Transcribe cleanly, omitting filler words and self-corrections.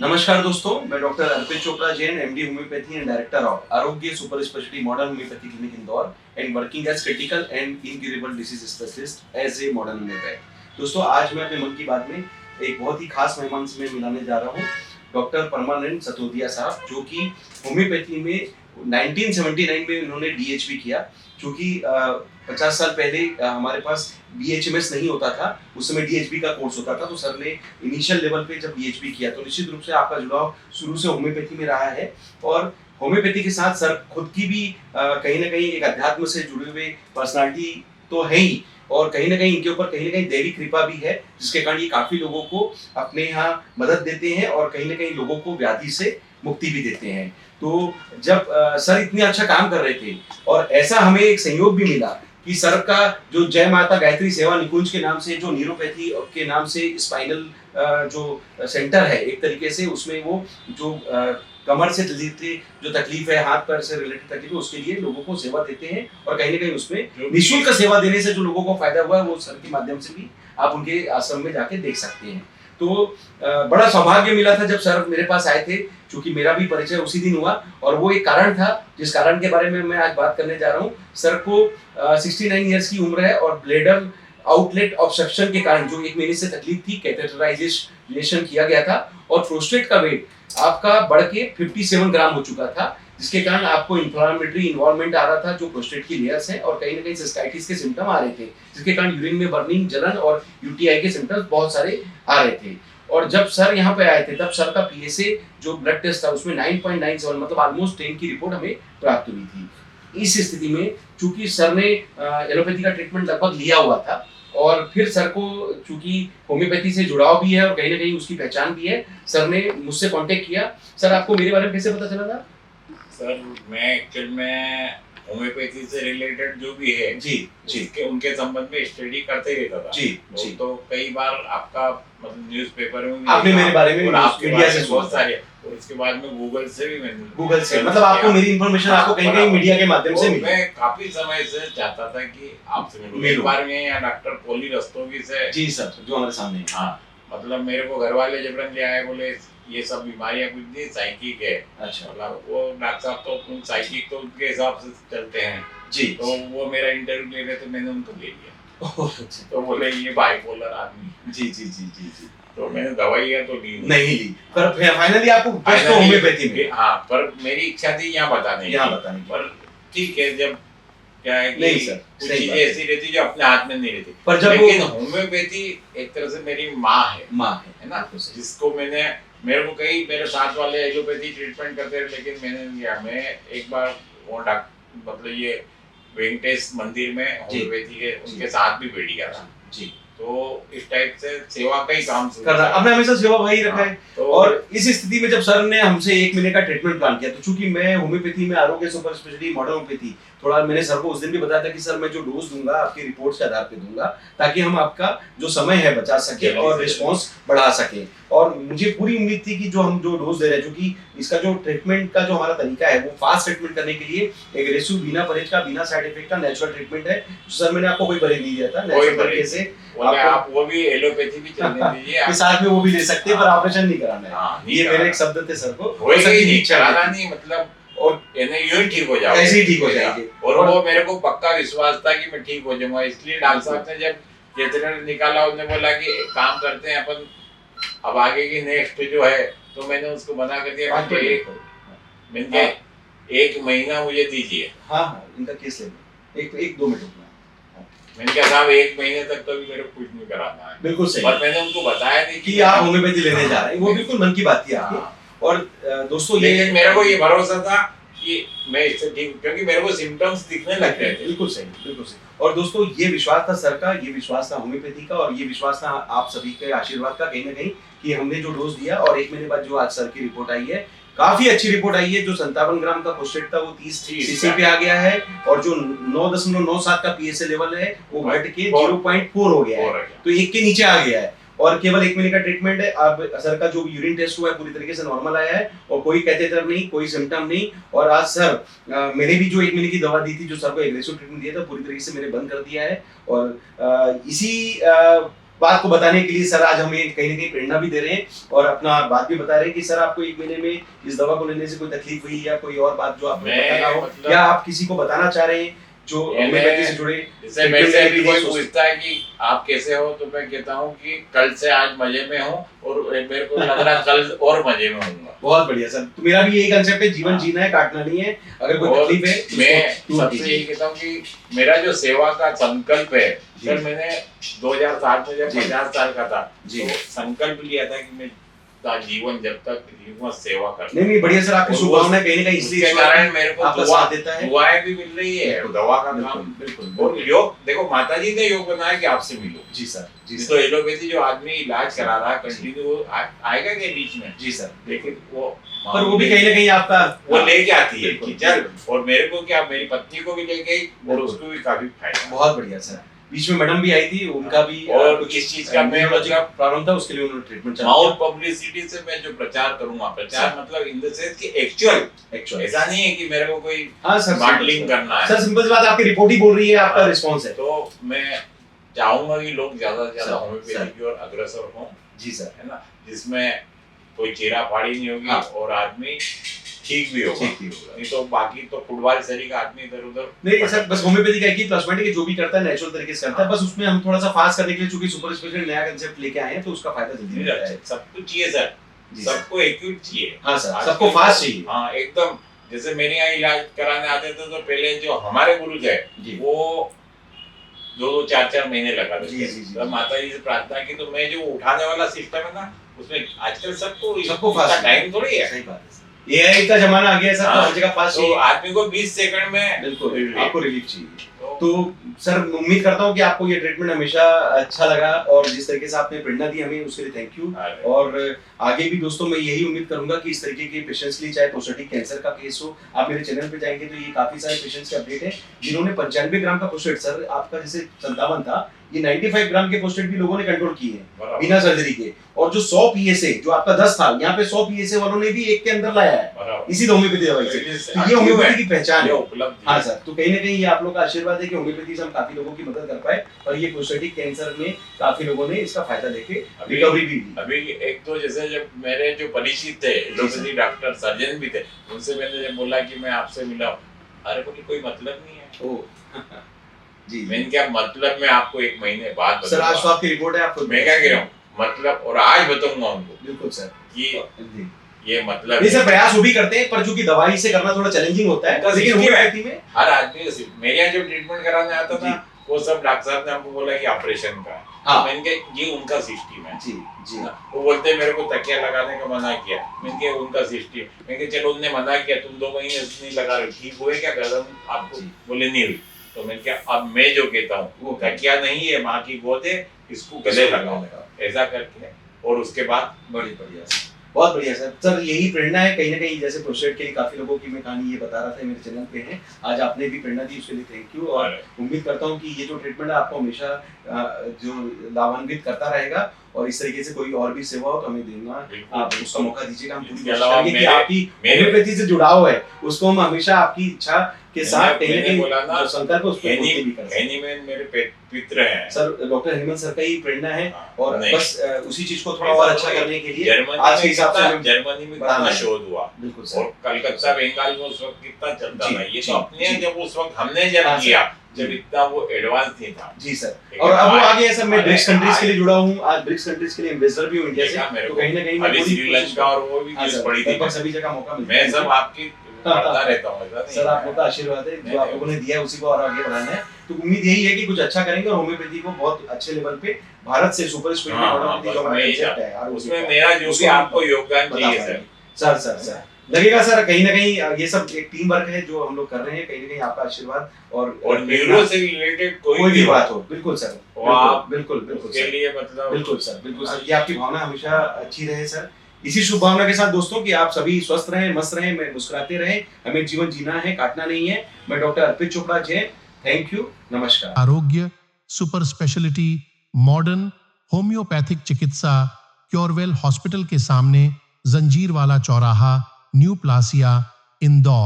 नमस्कार दोस्तों, मैं doctor Arpit Chopra Jain, MD homeopathy and director of Arogya super speciality modern homeopathy clinic Indore and working as critical and incurable disease specialist as a modern homeopath. दोस्तों, आज मैं अपने मन की बात में एक बहुत ही खास मेहमान से मैं मिलाने जा रहा हूँ, डॉक्टर परमानंद सतोदिया साहब, जो कि होम्योपैथी में 1979 में इन्होंने डीएचबी किया। क्योंकि 50 साल पहले हमारे पास बीएचएमएस नहीं होता था, उस समय डीएचबी का कोर्स होता था। तो सर ने इनिशियल लेवल पे जब डीएचबी किया तो निश्चित रूप से आपका जुड़ाव शुरू से होम्योपैथी में रहा है। और होम्योपैथी के साथ सर खुद की भी कहीं ना कहीं एक अध्यात्म से जुड़े हुए पर्सनालिटी तो है ही, और कहीं ना कहीं इनके ऊपर कहीं ना कहीं दैवी कृपा भी है, जिसके कारण ये काफी लोगों को अपने यहाँ मदद देते हैं और कहीं ना कहीं लोगों को व्याधि से मुक्ति भी देते हैं। तो जब सर इतने अच्छा काम कर रहे थे और ऐसा हमें एक सहयोग भी मिला कि सर का जो जय माता गायत्री सेवा निकुंज के नाम से जो न्यूरोपैथी के नाम से स्पाइनल जो सेंटर है, एक तरीके से उसमें वो जो कमर से रिलेटेड जो तकलीफ है, हाथ पैर से रिलेटेड तकलीफ है, उसके लिए लोगों को सेवा देते हैं। और कहीं ना कहीं उसमें निःशुल्क सेवा देने से जो लोगों को फायदा हुआ है, वो सर के माध्यम से भी आप उनके आश्रम में जाके देख सकते हैं। तो बड़ा सौभाग्य मिला था जब सर मेरे पास आए थे, क्योंकि मेरा भी परिचय उसी दिन हुआ। और वो एक कारण था जिस कारण के बारे में मैं आज बात करने जा रहा हूँ। सर को 69 ईयर्स की उम्र है और ब्लेडर आउटलेट ऑब्स्ट्रक्शन के कारण जो 1 महीने से तकलीफ थी, कैथेटराइजेशन किया गया था और प्रोस्टेट का वेट आपका बढ़ के 57 ग्राम हो चुका था, जिसके कारण आपको इन्फ्लामेटरी इन्वॉल्वमेंट आ रहा था जो प्रोस्टेट की लेयर्स है, और कहीं ना कहीं सिस्टाइटिस के सिम्टम आ रहे थे, जिसके कारण यूरिन में बर्निंग, जलन और यूटीआई के सिम्टम्स बहुत सारे आ रहे थे। और जब सर यहाँ पे आए थे तब सर का पीएसए जो ब्लड टेस्ट था उसमें 9.97 मतलब ऑलमोस्ट 10 की रिपोर्ट हमें प्राप्त हुई थी। इस स्थिति में चूंकि सर ने एलोपैथी का ट्रीटमेंट लगभग लिया हुआ था, और फिर सर को चूंकि होम्योपैथी से जुड़ाव भी है और कहीं ना कहीं उसकी पहचान भी है, सर ने मुझसे कांटेक्ट किया। सर, आपको मेरे बारे में कैसे पता चला था? सर, मैं एक्चुअल में होम्योपैथी से रिलेटेड जो भी है जी जी उनके संबंध में स्टडी करते रहता था। जी जी। तो कई बार आपका मतलब न्यूज़पेपर में भी आपने मेरे बारे में मीडिया से बहुत सारे, और इसके बाद में गूगल से भी मैंने गूगल से मतलब आपको मेरी इंफॉर्मेशन आपको कहीं कहीं मीडिया के माध्यम से मिली। मैं काफी समय से चाहता था कि आपसे मिलूं। एक बार मैं यहाँ डॉक्टर पोली रस्तोगी से, जी सर, जो हमारे सामने है। हाँ, मतलब मेरे को घर वाले जबरन ले आए, बोले ये सब बीमारियां कुछ नहीं, साइकिक है। अच्छा। मतलब वो डॉक्टर साहब तो साइकिक तो उनके हिसाब से चलते हैं जी। तो वो मेरा इंटरव्यू ले रहे थे, मैंने उनको ले लिया। अच्छा। तो बोले ये बाइपोलर आदमी। जी जी जी जी जी। तो मैंने दवाइयां तो ली नहीं ली, पर फाइनली आपको होम्योपैथी में। हाँ, पर मेरी इच्छा थी यहाँ बताने की। पर ठीक है, जब क्या है कि नहीं सर, कुछ चीजें ऐसी रहती जो अपने हाथ में नहीं रहती। पर जब लेकिन होम्योपैथी एक तरह से मेरी माँ है ना, जिसको मेरे को कई मेरे साथ वाले एलोपैथी ट्रीटमेंट करते रहे, लेकिन मैंने लिया। मैं एक बार वो मतलब ये वेंकटेश मंदिर में होम्योपैथी के उनके साथ भी बैठ गया था जी। तो इस टाइप से सेवा का ही काम कर रहा, हमने हमेशा सेवा भाई रखा है। तो और इस स्थिति में जब सर ने हमसे 1 महीने का ट्रीटमेंट प्लान किया, तो चूंकि मैं होम्योपैथी में आरोग्य सुपर स्पेशलिटी मॉडर्न होम्योपैथी, थोड़ा मैंने सर को उस दिन भी बताया था कि सर मैं जो डोज दूंगा आपकी रिपोर्ट्स के आधार पे दूंगा, ताकि हम आपका जो समय है बचा सके और रिस्पांस बढ़ा सके। और मुझे पूरी उम्मीद थी कि जो हम जो डोज दे रहे हैं, क्योंकि इसका जो ट्रीटमेंट का जो हमारा तरीका है वो फास्ट ट्रीटमेंट करने के लिए एग्रेसिव, बिना परहेज का, बिना साइड इफेक्ट का नेचुरल ट्रीटमेंट है। सर, मैंने आपको कोई परहेज नहीं दिया था, नेचुरल तरीके से आप वो भी एलोपैथी भी चलने दीजिए के साथ में वो भी ले सकते हैं, पर ऑपरेशन नहीं कराना है। ये मेरे एक शब्द थे सर को, नहीं कराना नहीं, मतलब और यूं ही ठीक हो जाओगे, ऐसे ही ठीक हो जाएंगे। और वो मेरे को पक्का विश्वास था कि मैं ठीक हो जाऊंगा। इसलिए डॉक्टर साहब ने जब कैथेटर निकाला, उन्होंने बोला कि एक काम करते हैं अपन, अब आगे की नेक्स्ट जो है, तो मैंने उसको मना कर दिया। मैंने 1 महीना मुझे दीजिए। हाँ, इनका केस ले, एक 2 मिनट। मैंने कहा साहब 1 महीने तक तो भी मेरे को कुछ नहीं कराना है। बिल्कुल सही। पर मैंने उनको बताया नहीं कि आप होम्योपैथी लेने जा रहे हैं, वो बिल्कुल मन की बात थी आपकी। और दोस्तों, लेकिन मेरे को ये भरोसा था कि मैं इससे ठीक, क्योंकि मेरे को सिम्टम्स दिखने लग गए थे। बिल्कुल सही, बिल्कुल सही। और दोस्तों, ये विश्वास था सर का, ये विश्वास था होम्योपैथी का, और ये विश्वास था आप सभी के आशीर्वाद का कहीं ना कहीं, कि हमने जो डोज दिया और 1 महीने बाद जो आज सर की रिपोर्ट आई है, काफी अच्छी रिपोर्ट आई है। जो 57 ग्राम का प्रोस्टेट था वो 30 सीसी पे आ गया है, और जो 9.97 का पीएसए लेवल है वो घट के 0.4 हो गया है, तो 1 के नीचे आ गया है। और केवल 1 महीने का ट्रीटमेंट है। अब सर का जो यूरिन टेस्ट हुआ है पूरी तरीके से नॉर्मल आया है, और कोई कैथेटर नहीं, कोई सिम्टम नहीं। और आज सर मैंने भी जो 1 महीने की दवा दी थी, जो सर को एग्रेसिव ट्रीटमेंट दिया था, पूरी तरीके से मैंने बंद कर दिया है। और इसी बात को बताने के लिए सर आज हमें कहीं ना कहीं प्रेरणा भी दे रहे हैं और अपना बात भी बता रहे हैं कि सर आपको 1 महीने में इस दवा को लेने से कोई तकलीफ हुई या कोई और बात जो आपको बताना हो, या आप किसी को बताना चाह रहे हैं जो होम्योपैथी से जुड़े। जैसे मेरे से भी कोई पूछता है कि आप कैसे हो, तो मैं कहता हूँ कि कल से आज मजे में हूँ और मेरे को लग रहा है कल और मजे में हूँगा। बहुत बढ़िया सर, तो मेरा भी यही कंसेप्ट है, जीवन जीना है, काटना नहीं है। अगर कोई तकलीफ है तो मैं सबसे यही कहता हूँ कि मेरा जो सेवा का संकल्प है सर, मैंने 2007 में जब 50 साल का था तो संकल्प लिया था कि मैं जीवन जब तक जीवन सेवा कर। नहीं बढ़िया सर, आपकी शुभकामनाएं कहीं ना कहीं इसलिए कारण मेरे को दुआ देता है, दुआएं भी मिल रही है, दवा का काम बिल्कुल। और योग देखो, माता जी ने योग बनाया कि आपसे मिलो। जी सर, जी सर। तो एलोपैथी जो आदमी इलाज करा रहा है कंटिन्यू, आएगा क्या बीच में? जी सर। लेकिन वो पर वो भी कहीं ना कहीं आपका वो लेके आती है कि चल, और मेरे को क्या, मेरी पत्नी को भी लेके गई और उसको भी काफी फायदा। बहुत बढ़िया सर। बीच में मैडम भी आई थी, उनका भी और किस चीज का मैं मतलब प्रॉब्लम था, उसके लिए उन्होंने ट्रीटमेंट चला। माउथ पब्लिसिटी से मैं जो प्रचार करूंगा, प्रचार मतलब इन द सेंस कि एक्चुअल ऐसा नहीं है कि मेरे को कोई मॉडलिंग करना है। सर सिंपल सी बात, आपकी रिपोर्ट ही बोल रही है, आपका रिस्पांस है। तो मैं चाहूंगा कि लोग ज्यादा से ज्यादा होम्योपैथी की ओर अग्रसर हों। जी सर, है ना, जिसमें कोई चेहरा फाड़ी नहीं होगी और आदमी ठीक भी होगा। नहीं तो बाकी तो फुटबॉल शरीर का आदमी इधर उधर नहीं सर, बस होम्योपैथी का एक ही प्लस पॉइंट है कि जो भी करता है नेचुरल तरीके से करता है। बस उसमें हम थोड़ा सा फास्ट करने के लिए चूंकि सुपर स्पेशलिस्ट नया कांसेप्ट लेके आए हैं तो उसका फायदा जल्दी मिलता है। सब कुछ चाहिए सर, सबको एक्यूट चाहिए। हाँ सर, सबको फास्ट चाहिए। हाँ एकदम, जैसे मेरे यहाँ इलाज कराने आते थे तो पहले जो हमारे गुरु थे वो 2-2 4-4 महीने लगा देते। तब माता जी से प्रार्थना की तो मैं जो उठाने वाला सिस्टम है ना, उसमें आजकल सबको फास्ट टाइम थोड़ी है। सही बात है, एआई का जमाना आ गया है सर, हर जगह फास्ट चाहिए। तो आदमी को 20 सेकंड में बिल्कुल आपको रिलीफ चाहिए। तो सर उम्मीद करता हूँ कि आपको ये ट्रीटमेंट हमेशा अच्छा लगा और जिस तरीके से आपने प्रेरणा दी हमें उसके लिए थैंक यू। और आगे भी दोस्तों मैं यही उम्मीद करूंगा कि इस तरीके के पेशेंट्स के लिए, चाहे प्रोस्टेटिक कैंसर का केस हो, आप मेरे चैनल पे जाएंगे तो ये काफी सारे पेशेंट्स के अपडेट है जिन्होंने 95 ग्राम का प्रोस्टेट, सर आपका जैसे 57 था, ये 95 ग्राम के प्रोस्टेट भी लोगों ने कंट्रोल किए हैं बिना सर्जरी के। और जो 100 पीएसए जो आपका 10 था, यहाँ पे 100 पीएसए वालों ने भी एक के अंदर लाया है इसी होम्योपैथी दवाई से। तो ये होम्योपैथी की पहचान है। हाँ सर, तो कहीं ना कहीं ये आप लोग का आशीर्वाद है कि होम्योपैथी से हम काफी लोगों की मदद कर पाए और ये प्रोस्टेटिक कैंसर में काफी लोगों ने इसका फायदा लेके रिकवरी भी ली। अभी एक तो जैसे जब मेरे जो परिचित थे एलोपैथी डॉक्टर सर्जन भी थे, उनसे मैंने जब बोला कि मैं आपसे मिला, अरे बोले कोई मतलब नहीं है। ओ जी, मैंने क्या मतलब, मैं आपको 1 महीने बाद सर आज तो आपकी रिपोर्ट है, आपको मैं क्या कह रहा हूँ मतलब, और आज बताऊंगा उनको। बिल्कुल सर, ये मतलब नहीं सर, प्रयास वो भी करते हैं पर जो कि दवाई से करना थोड़ा चैलेंजिंग होता है। लेकिन होम्योपैथी में हर आदमी, मेरे यहाँ जो ट्रीटमेंट कराने आता था वो सब डॉक्टर साहब ने हमको बोला कि ऑपरेशन का। हाँ, मैंने कहा ये उनका सिस्टम है। जी जी, वो बोलते मेरे को तकिया लगाने का मना किया, मैंने कहा उनका सिस्टम। मैंने कहा चलो उन्होंने मना किया, तुम 2 महीने नहीं लगा रहे, ठीक हुए क्या गर्दन आपको? बोले नहीं हुई। तो मैंने कहा अब मैं जो कहता हूँ वो तकिया नहीं है, माँ की गोद है, इसको गले लगाओ, ऐसा करके। और उसके बाद बड़ी बढ़िया, बहुत बढ़िया सर। सर यही प्रेरणा है कहीं ना कहीं, जैसे प्रोस्टेट के लिए काफी लोगों की मैं कहानी ये बता रहा था मेरे चैनल पे है, आज आपने भी प्रेरणा दी उसके लिए थैंक यू। और उम्मीद करता हूँ कि ये जो ट्रीटमेंट है आपको हमेशा जो लाभान्वित करता रहेगा और इस तरीके से कोई और भी सेवा हो तो हमें देना, आप उसका मौका दीजिएगा। हम पूरी कोशिश करेंगे कि आपकी होम्योपैथी से जुड़ाव है उसको हम हमेशा आपकी इच्छा के साथ कहीं ना कहीं संकल्प उस पर पूर्ति भी करें। एनीमैन मेरे पित्र हैं सर, डॉक्टर हनीमन सर का ही प्रेरणा है और बस उसी चीज को थोड़ा और अच्छा करने के लिए आज के हिसाब से जर्मनी में कितना शोध हुआ। बिल्कुल सर, और कलकत्ता बंगाल में उस वक्त कितना चलता था, ये तो अपने जब उस वक्त हमने जब किया जब इतना वो एडवांस नहीं था। जी सर, और अब वो आगे सर मैं ब्रिक्स कंट्रीज के लिए जुड़ा हूँ, आज ब्रिक्स कंट्रीज के लिए एम्बेसडर भी हूँ इंडिया से, तो कहीं ना कहीं अभी श्रीलंका और वो भी न्यूज़ पड़ी थी, सभी जगह मौका मिलता है। मैं सब आपकी पढ़ता रहता हूँ सर, आप लोग का आशीर्वाद है जो आप लोगों ने दिया है उसी को और आगे बढ़ाना है। तो उम्मीद यही है कि कुछ अच्छा करेंगे और होम्योपैथी को बहुत अच्छे लेवल पे भारत से सुपर स्पेशलिटी होम्योपैथी जो हमारा कंसेप्ट है यार, उसमें मेरा जो भी आपको योगदान चाहिए सर। सर लगेगा सर, कहीं ना कहीं ये सब एक टीम वर्क है जो हम लोग कर रहे हैं, कहीं ना कहीं आपका आशीर्वाद और न्यूरो से रिलेटेड कोई भी बात हो, बिल्कुल सर, बिल्कुल उसके लिए मतलब बिल्कुल सर, ये आपकी भावना हमेशा अच्छी रहे सर। इसी शुभ भावना के साथ दोस्तों कि आप सभी स्वस्थ रहें, मस्त रहें, मुस्कुराते रहें, हमें जीवन जीना है, काटना नहीं है। मैं डॉक्टर अर्पित चोपड़ा जय, थैंक यू, नमस्कार। आरोग्य सुपर स्पेशलिटी मॉडर्न होम्योपैथिक चिकित्सा क्योरवेल हॉस्पिटल के सामने, जंजीरवाला चौराहा, न्यू प्लासिया, इंदौर।